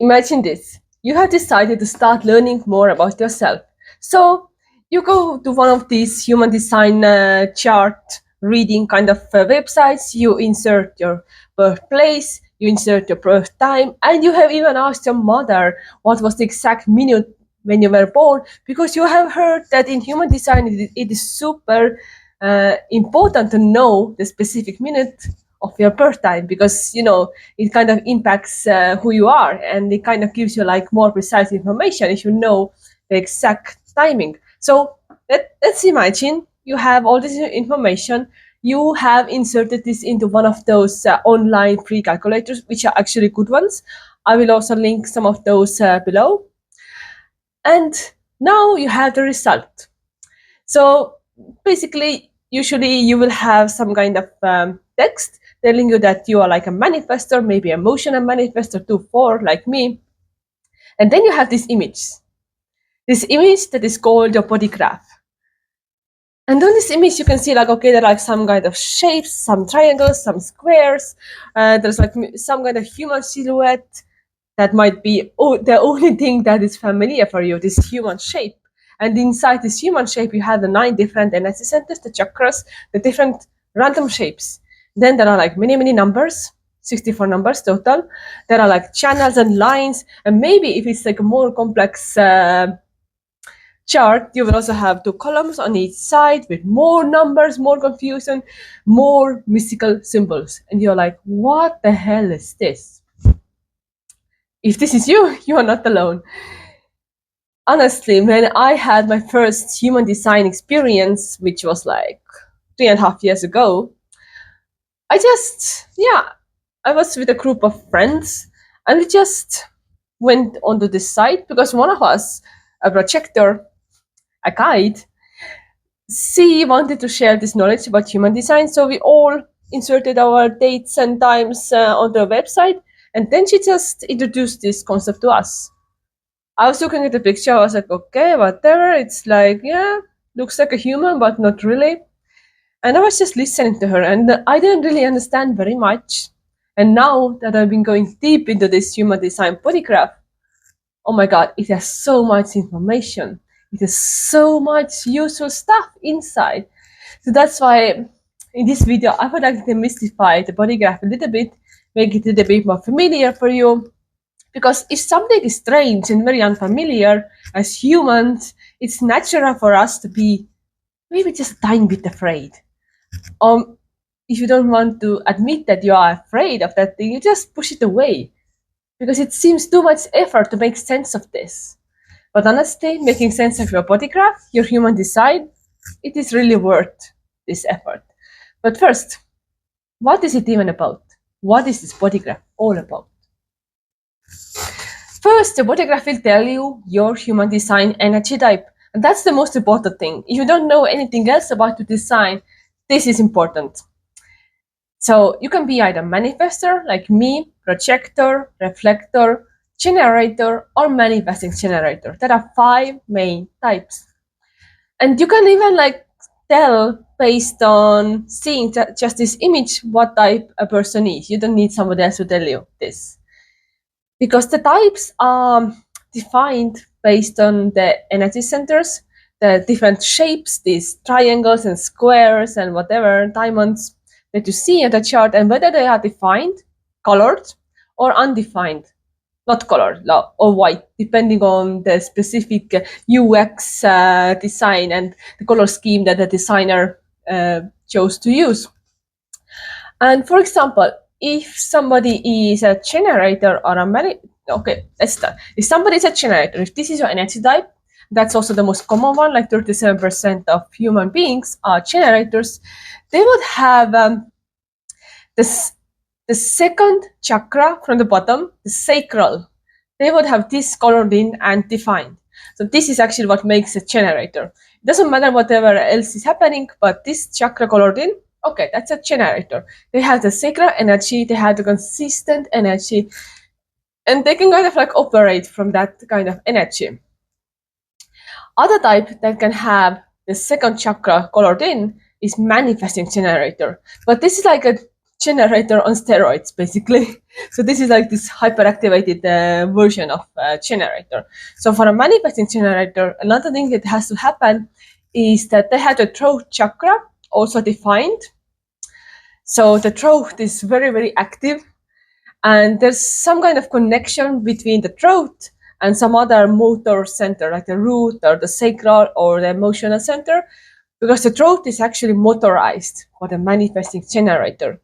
Imagine this. You have decided to start learning more about yourself. So you go to one of these human design chart reading kind of websites, you insert your birthplace, you insert your birth time, and you have even asked your mother what was the exact minute when you were born, because you have heard that in human design it is super important to know the specific minute of your birth time, because it kind of impacts who you are, and it kind of gives you like more precise information if you know the exact timing. So let's imagine you have all this information. You have inserted this into one of those online free calculators, which are actually good ones. I will also link some of those below. And now you have the result. So basically, usually you will have some kind of text telling you that you are like a manifestor, maybe emotional manifestor 2-4 like me. And then you have this image that is called your Bodygraph. And on this image, you can see like, okay, there are like some kind of shapes, some triangles, some squares. There's like some kind of human silhouette that might be the only thing that is familiar for you, this human shape. And inside this human shape, you have the 9 different energy centers, the chakras, the different random shapes. Then there are like many, many numbers, 64 numbers total. There are like channels and lines. And maybe if it's like a more complex chart, you will also have 2 columns on each side with more numbers, more confusion, more mystical symbols. And you're like, what the hell is this? If this is you, you are not alone. Honestly, when I had my first human design experience, which was like 3.5 years ago, I was with a group of friends, and we just went onto this site because one of us, a projector, a guide, she wanted to share this knowledge about human design. So we all inserted our dates and times on the website, and then she just introduced this concept to us. I was looking at the picture, I was like, okay, whatever. It's like, yeah, looks like a human, but not really. And I was just listening to her, and I didn't really understand very much. And now that I've been going deep into this human design Bodygraph, oh my God, it has so much information. It has so much useful stuff inside. So that's why in this video, I would like to demystify the Bodygraph a little bit, make it a little bit more familiar for you. Because if something is strange and very unfamiliar, as humans, it's natural for us to be maybe just a tiny bit afraid. If you don't want to admit that you are afraid of that thing, you just push it away, because it seems too much effort to make sense of this. But honestly, making sense of your Bodygraph, your human design, it is really worth this effort. But first, what is it even about? What is this Bodygraph all about? First, the Bodygraph will tell you your human design energy type. And that's the most important thing. If you don't know anything else about your design, this is important. So you can be either manifestor, like me, projector, reflector, generator, or manifesting generator. There are 5 main types. And you can even like tell based on seeing just this image what type a person is. You don't need somebody else to tell you this. Because the types are defined based on the energy centers, the different shapes, these triangles and squares and whatever, diamonds that you see in the chart, and whether they are defined, colored, or undefined, not colored, or white, depending on the specific UX design and the color scheme that the designer chose to use. And for example, if somebody is a generator or a okay, let's start. If somebody is a generator, if this is your energy type, that's also the most common one, like 37% of human beings are generators. They would have the second chakra from the bottom, the sacral. They would have this colored in and defined. So this is actually what makes a generator. It doesn't matter whatever else is happening, but this chakra colored in, okay, that's a generator. They have the sacral energy, they have the consistent energy, and they can kind of like operate from that kind of energy. Other type that can have the second chakra colored in is manifesting generator. But this is like a generator on steroids, basically. So this is like this hyperactivated version of generator. So for a manifesting generator, another thing that has to happen is that they have the throat chakra also defined. So the throat is very, very active, and there's some kind of connection between the throat and some other motor center, like the root or the sacral or the emotional center, because the throat is actually motorized for the manifesting generator.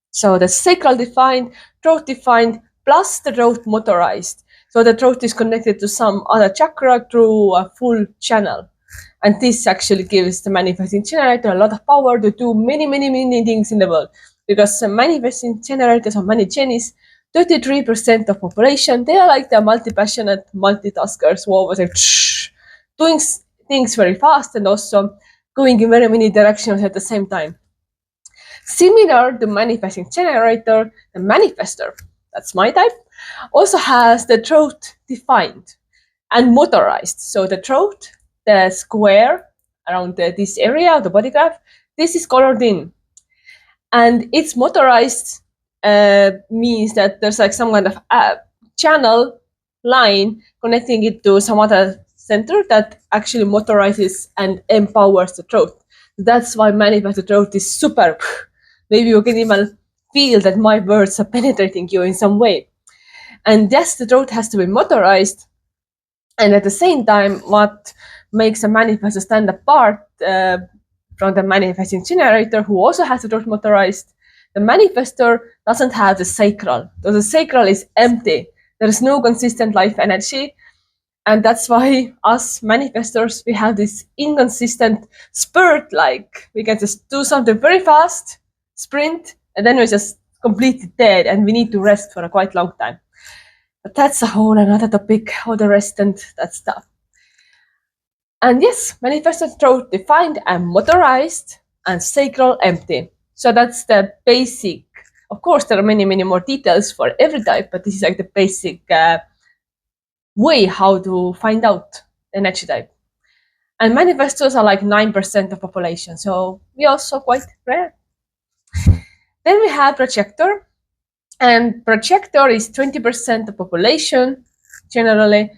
So the sacral defined, throat defined, plus the throat motorized. So the throat is connected to some other chakra through a full channel. And this actually gives the manifesting generator a lot of power to do many, many, many things in the world. Because manifesting generators or many genis, 33% of population, they are like the multi-passionate multitaskers who always like doing things very fast and also going in very many directions at the same time. Similar to manifesting generator, the manifester, that's my type, also has the throat defined and motorized. So the throat, the square around this area of the body graph, this is colored in. And it's motorized means that there's like some kind of channel line connecting it to some other center that actually motorizes and empowers the throat. That's why manifest the throat is super. Maybe you can even feel that my words are penetrating you in some way. And yes, the throat has to be motorized. And at the same time, what makes a manifestor stand apart from the manifesting generator, who also has the throat motorized, the manifestor doesn't have the sacral. So the sacral is empty. There is no consistent life energy. And that's why us manifestors, we have this inconsistent spurt, like we can just do something very fast, sprint, and then we're just completely dead and we need to rest for a quite long time. But that's a whole another topic, all the rest and that stuff. And yes, manifestor throat defined and motorized and sacral empty. So that's the basic. Of course, there are many, many more details for every type, but this is like the basic way how to find out the energy type. And manifestors are like 9% of population, so we also quite rare. Then we have projector, and projector is 20% of population generally.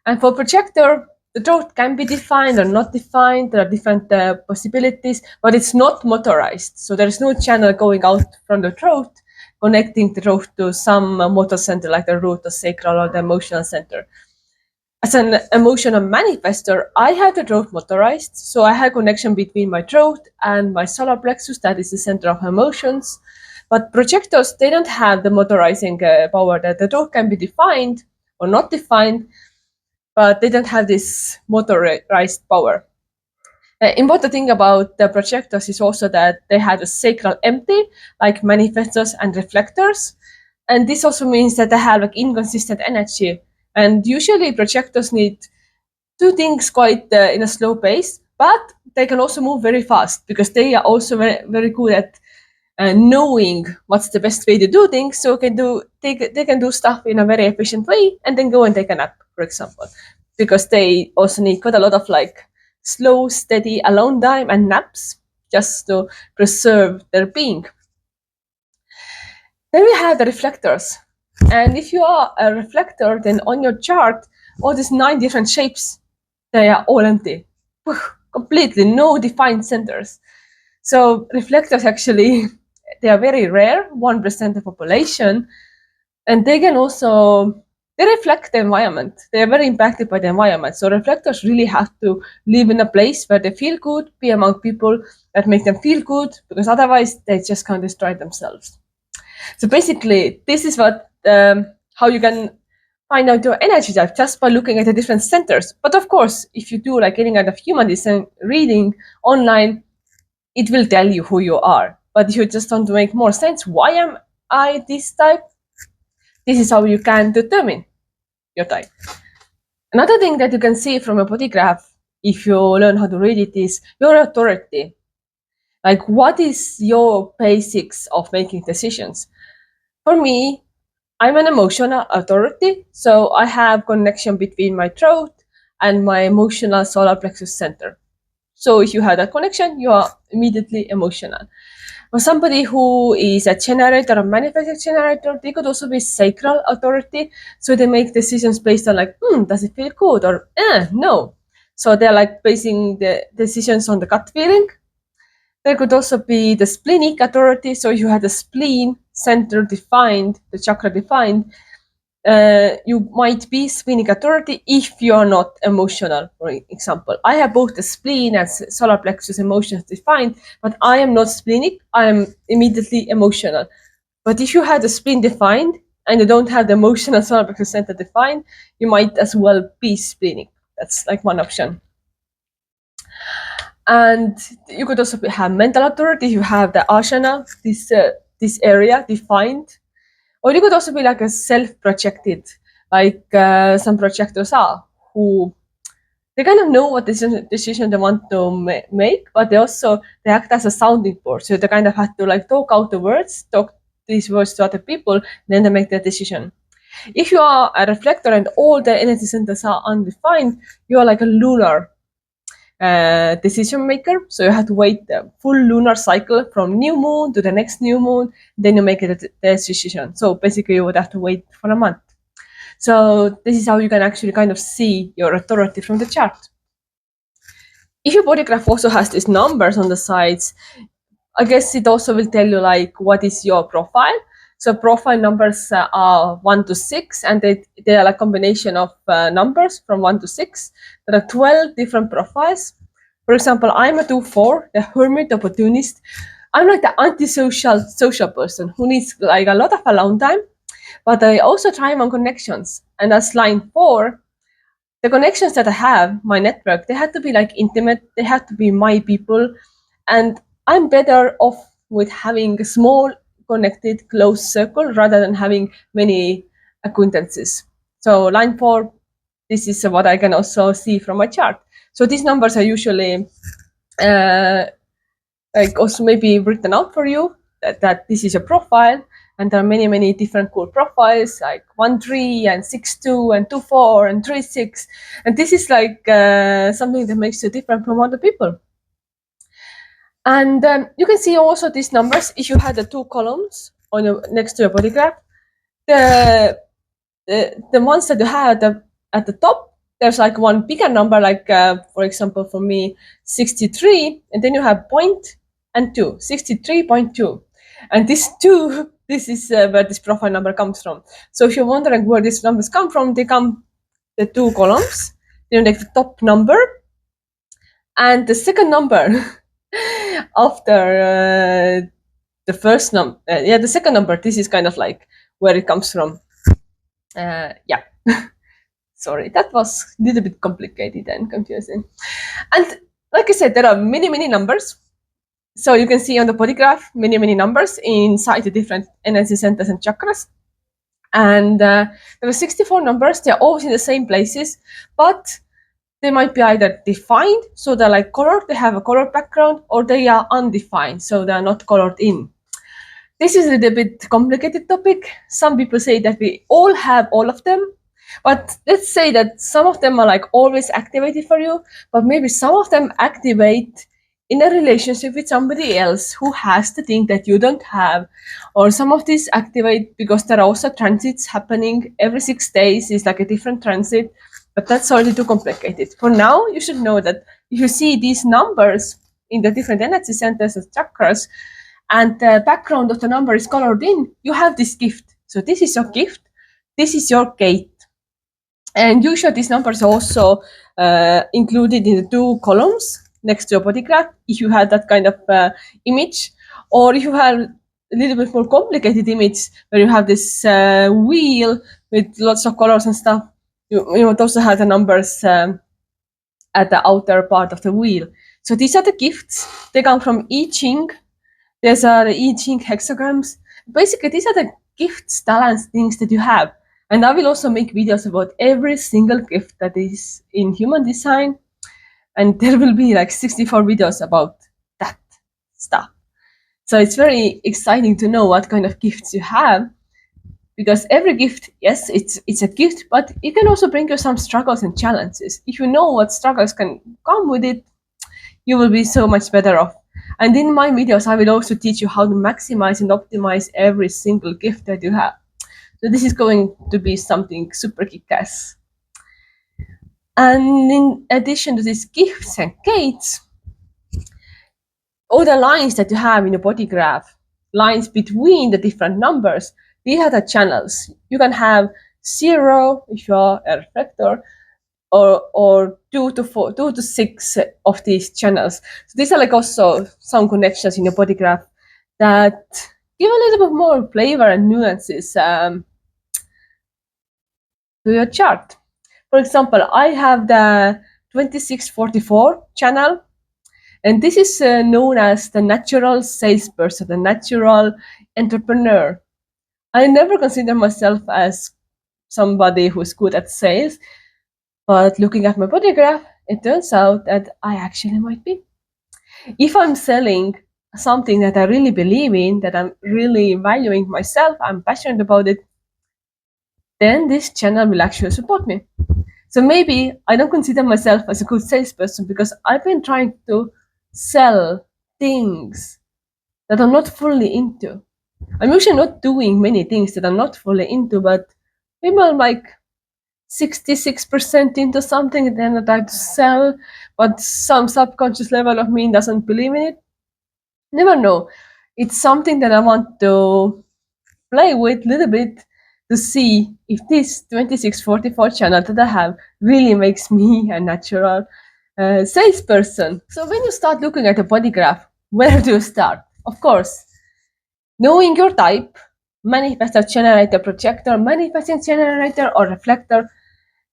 And for projector, the throat can be defined or not defined. There are different possibilities, but it's not motorized. So there is no channel going out from the throat connecting the throat to some motor center like the root, the sacral, or the emotional center. As an emotional manifestor, I have the throat motorized. So I have connection between my throat and my solar plexus, that is the center of emotions. But projectors, they don't have the motorizing power, that the throat can be defined or not defined, but they don't have this motorized power. Important thing about the projectors is also that they have a sacral empty, like manifestors and reflectors. And this also means that they have like inconsistent energy. And usually projectors need do things quite in a slow pace, but they can also move very fast because they are also very, very good at knowing what's the best way to do things. So they can do stuff in a very efficient way and then go and take a nap, for example, because they also need quite a lot of like slow, steady alone time and naps just to preserve their being. Then we have the reflectors. And if you are a reflector, then on your chart, all these 9 different shapes, they are all empty. Completely no defined centers. So reflectors actually, they are very rare, 1% of population. And they can also, they reflect the environment. They are very impacted by the environment. So reflectors really have to live in a place where they feel good, be among people that make them feel good, because otherwise they just can't destroy themselves. So basically, this is what how you can find out your energy type just by looking at the different centers. But of course, if you do like any kind of human design reading online, it will tell you who you are. But if you just want to make more sense, why am I this type? This is how you can determine your type. Another thing that you can see from a body graph, if you learn how to read it, is your authority. Like, what is your basics of making decisions? For me, I'm an emotional authority, so I have connection between my throat and my emotional solar plexus center. So if you have that connection, you are immediately emotional. For somebody who is a generator or manifesting generator, they could also be sacral authority. So they make decisions based on like, does it feel good, or no. So they're like basing the decisions on the gut feeling. There could also be the splenic authority. So you have the spleen center defined, the chakra defined. You might be splenic authority if you are not emotional, for example. I have both the spleen and solar plexus emotions defined, but I am not splenic. I am immediately emotional. But if you have the spleen defined and you don't have the emotional solar plexus center defined, you might as well be splenic. That's like one option. And you could also have mental authority. You have the ashana, this area defined. Or you could also be like a self-projected, like some projectors are, who they kind of know what decision they want to make, but they act as a sounding board. So they kind of have to like talk out the words, talk these words to other people, then they make their decision. If you are a reflector and all the energy centers are undefined, you are like a lunar decision maker. So you have to wait the full lunar cycle from new moon to the next new moon, then you make a decision. So basically you would have to wait for a month. So this is how you can actually kind of see your authority from the chart. If your body graph also has these numbers on the sides, I guess it also will tell you like what is your profile. So profile numbers are 1 to 6, and they are like a combination of numbers from 1 to 6. There are 12 different profiles. For example, I'm a 2-4, the hermit opportunist. I'm like the antisocial social person who needs like a lot of alone time, but I also thrive on connections. And as line 4, the connections that I have, my network, they had to be like intimate, they had to be my people, and I'm better off with having a small, connected, close circle rather than having many acquaintances. So line 4, this is what I can also see from my chart. So these numbers are usually like also maybe written out for you that this is a profile, and there are many different cool profiles like 1-3 and 6-2 and 2-4 and 3-6, and this is like something that makes you different from other people. And you can see also these numbers if you had the 2 columns on your next to your body graph. The ones that you have at the top, there's like one bigger number, like for example for me 63, and then you have point and 2, 63.2, and this 2, this is where this profile number comes from. So if you're wondering where these numbers come from, they come the 2 columns, then like the top number and the second number after the first number. The second number, this is kind of like where it comes from. Yeah. Sorry, that was a little bit complicated and confusing. And like I said, there are many numbers. So you can see on the body graph many numbers inside the different energy centers and chakras. And there are 64 numbers. They're always in the same places, but they might be either defined, so they're like colored, they have a color background, or they are undefined, so they're not colored in. This is a little bit complicated topic. Some people say that we all have all of them, but let's say that some of them are like always activated for you, but maybe some of them activate in a relationship with somebody else who has the thing that you don't have, or some of these activate because there are also transits happening every 6 days is like a different transit, but that's already too complicated. For now, you should know that if you see these numbers in the different energy centers and chakras, and the background of the number is colored in, you have this gift. So this is your gift. This is your gate. And usually these numbers are also included in the 2 columns next to your body graph, if you had that kind of image, or if you have a little bit more complicated image where you have this wheel with lots of colors and stuff, you would also have the numbers at the outer part of the wheel. So these are the gifts. They come from I Ching. There's the I Ching hexagrams. Basically, these are the gifts, talents, things that you have. And I will also make videos about every single gift that is in human design. And there will be like 64 videos about that stuff. So it's very exciting to know what kind of gifts you have, because every gift, yes, it's a gift, but it can also bring you some struggles and challenges. If you know what struggles can come with it, you will be so much better off. And in my videos, I will also teach you how to maximize and optimize every single gift that you have. So this is going to be something super kick-ass. And in addition to these gifts and gates, all the lines that you have in your body graph, lines between the different numbers, these are the channels. You can have 0 if you're a reflector, or 2 to 6 of these channels. So these are like also some connections in your body graph that give a little bit more flavor and nuances to your chart. For example, I have the 2644 channel, and this is known as the natural salesperson, the natural entrepreneur. I never consider myself as somebody who's good at sales, but looking at my body graph, it turns out that I actually might be. If I'm selling something that I really believe in, that I'm really valuing myself, I'm passionate about it, then this channel will actually support me. So maybe I don't consider myself as a good salesperson because I've been trying to sell things that I'm not fully into. I'm usually not doing many things that I'm not fully into, but maybe I'm like 66% into something and then I try to sell, but some subconscious level of me doesn't believe in it. Never know. It's something that I want to play with a little bit to see if this 2644 channel that I have really makes me a natural salesperson. So when you start looking at a body graph, where do you start? Of course, knowing your type, manifestor, generator, projector, manifesting generator, or reflector,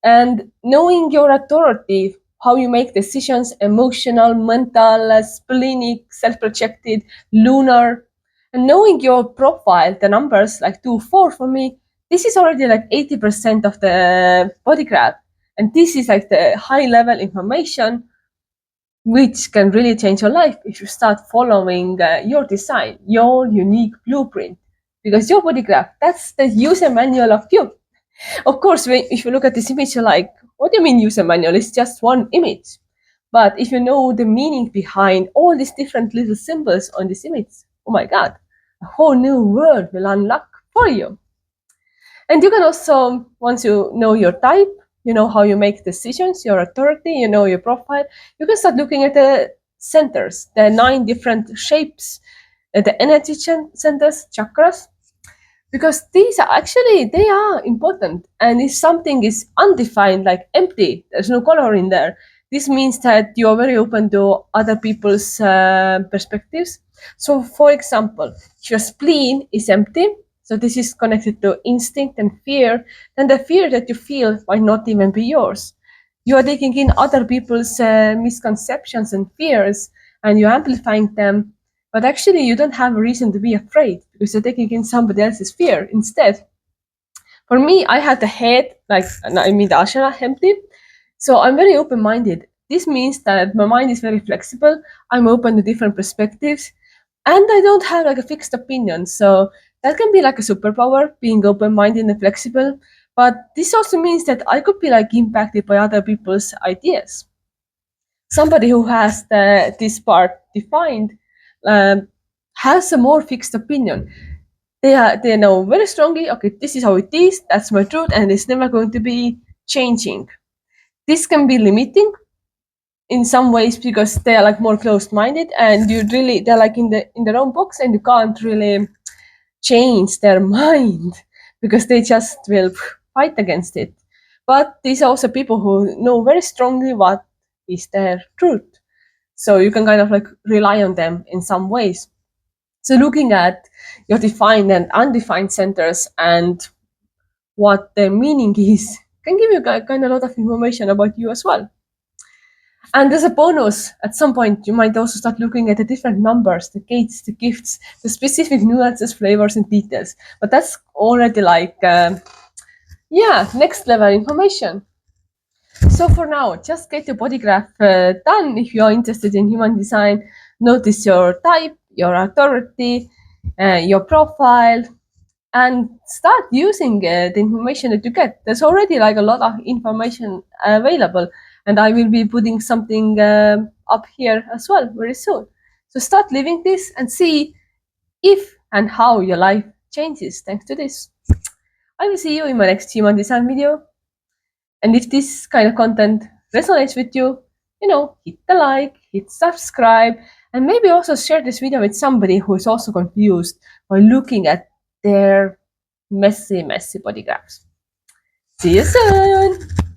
and knowing your authority, how you make decisions, emotional, mental, splenic, self-projected, lunar, and knowing your profile, the numbers like 2, 4 for me, this is already like 80% of the body graph. And this is like the high level information which can really change your life if you start following your design, your unique blueprint. Because your body graph, that's the user manual of you. Of course, if you look at this image, you're like, what do you mean user manual? It's just one image. But if you know the meaning behind all these different little symbols on this image, oh my God, a whole new world will unlock for you. And you can also, once you know your type, you know how you make decisions, your authority, you know your profile, you can start looking at the centers, the 9 different shapes, the energy centers, chakras, because these are actually, they are important. And if something is undefined, like empty, there's no color in there, this means that you're very open to other people's perspectives. So for example, if your spleen is empty, so this is connected to instinct and fear, then the fear that you feel might not even be yours. You are taking in other people's misconceptions and fears, and you're amplifying them, but actually you don't have a reason to be afraid because you're taking in somebody else's fear instead. For me, I had the head, like, I mean the ashana empty, so I'm very open-minded. This means that my mind is very flexible, I'm open to different perspectives, and I don't have like a fixed opinion. So that can be like a superpower, being open-minded and flexible. But this also means that I could be like impacted by other people's ideas. Somebody who has this part defined has a more fixed opinion. They know very strongly, okay, this is how it is, that's my truth, and it's never going to be changing. This can be limiting in some ways because they are like more closed-minded, and they're like in their own box, and you can't really change their mind because they just will fight against it. But these are also people who know very strongly what is their truth. So you can kind of like rely on them in some ways. So looking at your defined and undefined centers and what their meaning is can give you kind of a lot of information about you as well. And as a bonus, at some point, you might also start looking at the different numbers, the gates, the gifts, the specific nuances, flavors, and details. But that's already like, next level information. So for now, just get your body graph done if you're interested in human design. Notice your type, your authority, your profile, and start using the information that you get. There's already like a lot of information available, and I will be putting something up here as well very soon. So start living this and see if and how your life changes thanks to this. I will see you in my next human design video. And if this kind of content resonates with you, hit the like, hit subscribe, and maybe also share this video with somebody who is also confused by looking at their messy, messy body graphs. See you soon!